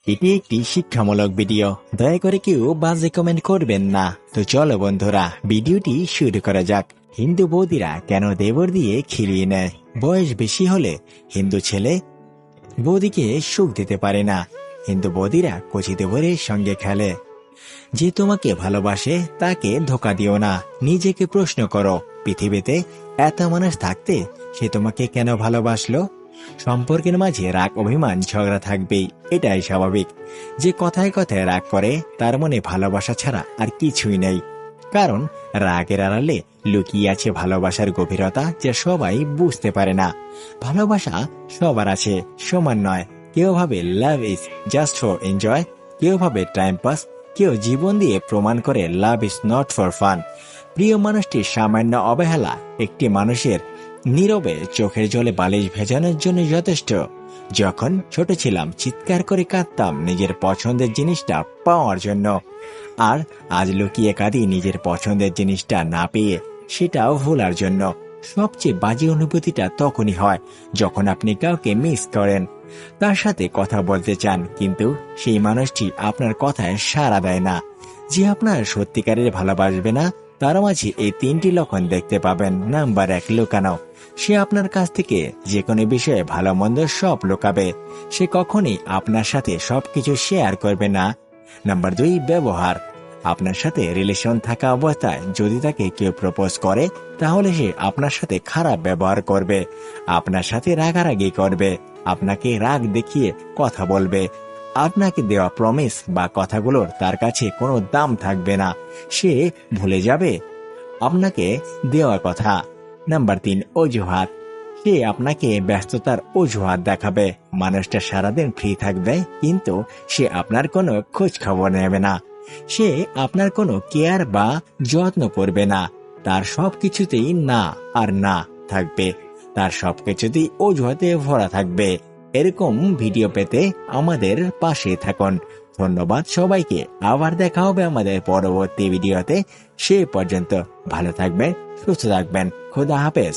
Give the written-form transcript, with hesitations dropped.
এটি একটি শিক্ষামূলক ভিডিও, দয়া করে কেউ বাজে কমেন্ট করবেন না। তো চলো বন্ধুরা, ভিডিওটি শুরু করা যাক। হিন্দু বৌদিরা কেন দেবর দিয়ে খেলিয়ে নেয়? বয়স বেশি হলে হিন্দু ছেলে বৌদিকে সুখ দিতে পারে না। হিন্দু বৌদিরা কচি দেবরের সঙ্গে খেলে। যে তোমাকে ভালোবাসে তাকে ধোঁকা দিও না। নিজেকে প্রশ্ন করো, পৃথিবীতে এত মানুষ থাকতে সে তোমাকে কেন ভালোবাসলো? সম্পর্কের মাঝে রাগ, অভিমান, ঝগড়া থাকবেই, এটাই স্বাভাবিক। যে কথায় কথায় রাগ করে তার মনে ভালোবাসা ছাড়া আর কিছুই নেই। কারণ রাগের আড়ালে লুকিয়ে আছে ভালোবাসার গভীরতা, যা সবাই বুঝতে পারে না। ভালোবাসা সবার আছে, সমান নয়। কেউ ভাবে love is just for enjoy, কেউ ভাবে টাইম পাস, কেউ জীবন দিয়ে প্রমাণ করে love is not for fun. প্রিয় মানুষটির সামান্য অবহেলা একটি মানুষের নীরবে চোখের জলে বালিশ ভেজানোর জন্য যথেষ্ট। যখন ছোট ছিলাম চিৎকার করে কাঁদতাম নিজের পছন্দের জিনিসটা পাওয়ার জন্য, আর আজ লুকিয়ে কাঁদি নিজের পছন্দের জিনিসটা না পেয়ে সেটাও ভোলার জন্য। সবচেয়ে বাজে অনুভূতিটা তখনই হয় যখন আপনি কাউকে মিস করেন, তার সাথে কথা বলতে চান, কিন্তু সেই মানুষটি আপনার কথায় সাড়া দেয় না। যে আপনার সত্যিকারের ভালোবাসবে না, তার মাঝে এই তিনটি লক্ষণ দেখতে পাবেন। নাম্বার 1, লুকানো। সে আপনার কাছ থেকে যে কোনো বিষয়ে ভালো মন্দ সব লুকাবে। সে কখনই আপনার সাথে সবকিছু শেয়ার করবে না। নাম্বার 2, ব্যবহার। আপনার সাথে রিলেশন থাকা অবস্থায় যদি তাকে কেউ প্রপোজ করে, তাহলে সে আপনার সাথে খারাপ ব্যবহার করবে, আপনার সাথে রাগারাগি করবে, আপনাকে রাগ দেখিয়ে কথা বলবে। আপনাকে দেওয়া প্রমিস বা কথাগুলোর তার কাছে কোনো দাম থাকবে না। সে ভুলে যাবে আপনাকে দেওয়া কথা। নাম্বার 3, অজুহাত। সে আপনাকে ব্যস্ততার অজুহাত দেখাবে। মানুষটা সারাদিন ফ্রি থাকবে, কিন্তু সে আপনার কোনো খোঁজ খবর নেবে না। সে আপনার কোনো কেয়ার বা যত্ন করবে না। তার সবকিছুতেই না আর না থাকবে, তার সবকিছুতেই অজুহাতে ভরা থাকবে। এরকম ভিডিও পেতে আমাদের পাশে থাকুন। ধন্যবাদ সবাইকে। আবার দেখা হবে আমাদের পরবর্তী ভিডিওতে। সে পর্যন্ত ভালো থাকবেন, সুস্থ থাকবেন। খোদা হাফেজ।